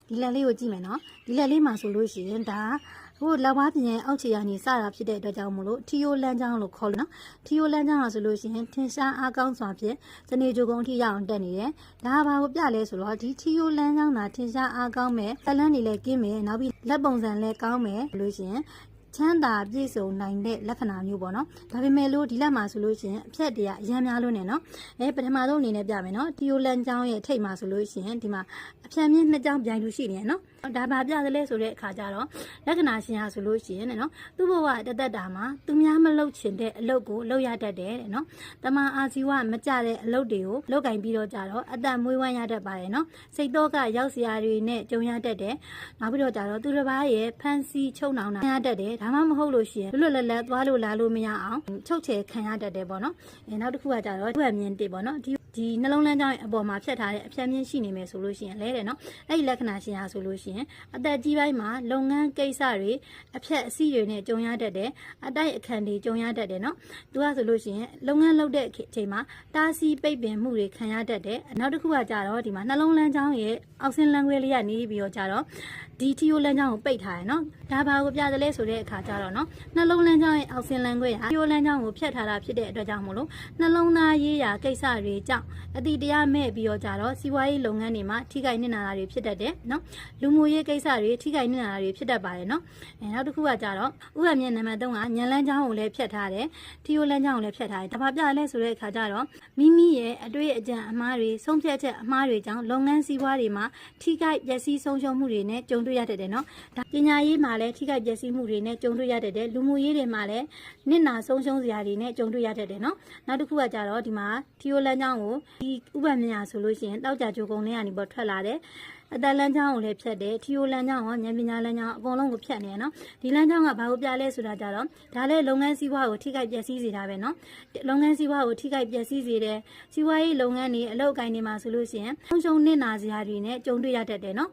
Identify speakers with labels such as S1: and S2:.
S1: ဒီလက်လေးကိုကြည့်မယ်နော်ဒီလက်လေးမှာဆိုလို့ရှိရင်ဒါဟိုလက်ဝါးပြင်အောက်ခြေကနေစတာဖြစ်တဲ့အတွက်ကြောင့်မို့လို့ထီယိုလန်းချောင်းလို့ခေါ်လို့နော်ထီယိုလန်းချောင်းဆိုလို့ရှိရင်ထင်ရှားအားကောင်းစွာဖြင့်စနေကြိုကုန်းထိရအောင်တက်နေတယ်ဒါဘာကိုပြလဲဆိုတော့ဒီထီယိုလန်းချောင်းသာထင်ရှားအားကောင်းမဲ့လက်လန်းတွေလည်းကင်းမယ်နောက်ပြီးလက်ပုံစံလည်းကောင်းမယ်လို့ရှိရင်ချမ်းသာပြည့်စုံနိုင်တဲ့လက္ခဏာမျိုးပေါ့နော်ဒါပေမဲ့လို့ဒီလက်မှာဆိုလို့ရှိရင်အဖြတ်တွေကအများများလို့နေနော်ပထမဆုံးအနေနဲ့ပြမယ်နော်တီယိုလန်ချောင်းရဲ့ထိပ်မှာဆိုလို့ရှိရင်ဒီမှာအဖြတ်မြင့်နှစ်ချောင်းပြိုင်တူရှိနေရနော်ဒါဘာပြသလဲဆိုတဲ့အခါကျတော့လက္ခဏာရှင်ဟာဆိုလို့ရှိရင်နော်သူ့ဘဝတသက်တာမှာသူများမလုပ်ချင်တဲ့အလုပ်ကိုလုပ်ရတတ်တယ်တဲ့နော်တမန်အာဇီဝမကြတဲ့အလုပ်တွေကိုလုပ်ကင်ပြီးတော့ကြတော့အသက်မွေးဝမ်းရတတ်ပါတယ်နော်စိတ်တော့ကရောက်စရာတွေနဲ့ကြုံရတတ်တယ်နောက်ပြီးတော့ကြတော့သူတစ်ပါးရဲ့ဖန်စီချုံနှောင်တာရတတ်တယ်ဒါမှမဟုတ်လို့ရှိရင်လွတ်လပ်လပ်သွားလို့လာလို့မရအောင်ချုပ်ချယ်ခံရတတ်တယ်ပေါ့နော်နောက်တစ်ခုကကြတော့သူ့အမြင်တစ်ပေါ့နော်ဒီနှလုံးလန်းကြောင်းရဲ့အပေါ်မှာဖြတ်ထားတဲ့အဖြတ်မြင့်ရှိနေမယ်ဆိုလို့ရှိရင်လဲတဲ့နော်အဲ့ဒီလက္ခဏာရှင်ဟာဆိုလို့ရှိရင်အသက်ကြီးပိုင်းမှာလုပ်ငန်းကိစ္စတွေအဖြတ်အစည်းတွေနဲ့ကြုံရတတ်တယ်အတိုက်အခန့်တွေကြုံရတတ်တယ်နော်သူကဆိုလို့ရှိရင်လုပ်ငန်းလုပ်တဲ့အချိန်မှာတားဆီးပိတ်ပင်မှုတွေခံရတတ်တယ်နောက်တစ်ခုကကြတော့ဒီမှာနှလုံးလန်းကြောင်းရဲ့အောက်ဆင်းလန်းခွဲလေးကနေပြီးတော့ကြတော့ဒီထီယိုလန်းကြောင်းကိုပိတ်ထားရနော်ဒါဘာကိုပြသလဲဆိုတဲ့အခါကျတော့နော်နှလုံးလန်းကြောင်းရဲ့အောက်ဆင်းလန်းခွဲဟာထီယိုလန်းကြောင်းကိုဖြတ်ထားတာဖြစ်တဲ့အတွက်ကြောင့်မို့လို့နှလုံးသားရေးရာကိစ္စတွေကြောင့်အတိတရားမဲ့ပြီးတော့ကြတော့စီးပွားရေးလုပ်ငန်းတွေမှာထိခိုက်နစ်နာတာတွေဖြစ်တတ်တယ်နော်လူမှုရေးကိစ္စတွေထိခိုက်နစ်နာတာတွေဖြစ်တတ်ပါတယ်နော်နောက်တစ်ခုကကြတော့ဥပမာနံပါတ်3ကညံလန်းကြောင်းကိုလည်းဖြတ်ထားတယ်ထီယိုလန်းကြောင်းကိုလည်းဖြတ်ထားတယ်ဒါဘာပြလဲဆိုတဲ့အခါကျတော့မိမိရဲ့အတွေ့အကြံအမှားတွေဆုံးဖြတ်ချက်အမှားတွေကြောင့်လုပ်ငန်းစီးပွားတွေမှာထိခိုက်ပျက်စီးဆုံးရှုံးမှုတွေနဲ့ကြုံတွေ့ရတတ်တယ်နော်ဒါပညာရေးမှာလည်းထိခိုက်ပျက်စီးမှုတွေနဲ့ကြုံတွေ့ရတတ်တယ်လူမှုရေးတွေမှာလည်းနစ်နာဆုံးရှုံးစရာတွေနဲ့ကြုံတွေ့ရတတ်တယ်နော်နောက်တစ်ခုကကြတော့ဒီမှာထီယိုလန်းကြောင်းကိုဒီဥပမာဆိုလို့ရှိရင်တောက်ကြကြိုကုန်းထဲကနေပေါ်ထွက်လာတယ်အတလန်းချောင်းကိုလည်းဖြတ်တယ်ထီယိုလန်းချောင်းရောဉာဏ်ပညာလန်းချောင်းအကုန်လုံးကိုဖြတ်နေရနော်ဒီလန်းချောင်းကဘာကိုပြလဲဆိုတာကြတော့ဒါလည်းလုပ်ငန်းစီးပွားကိုထိခိုက်ပျက်စီးစေတာပဲနော်လုပ်ငန်းစီးပွားကိုထိခိုက်ပျက်စီးစေတယ်စီးပွားရေးလုပ်ငန်းတွေအလုပ်အကိုင်တွေမှာဆိုလို့ရှိရင်ဆုံးရှုံးနစ်နာစရာတွေနဲ့ကြုံတွေ့ရတတ်တယ်နော်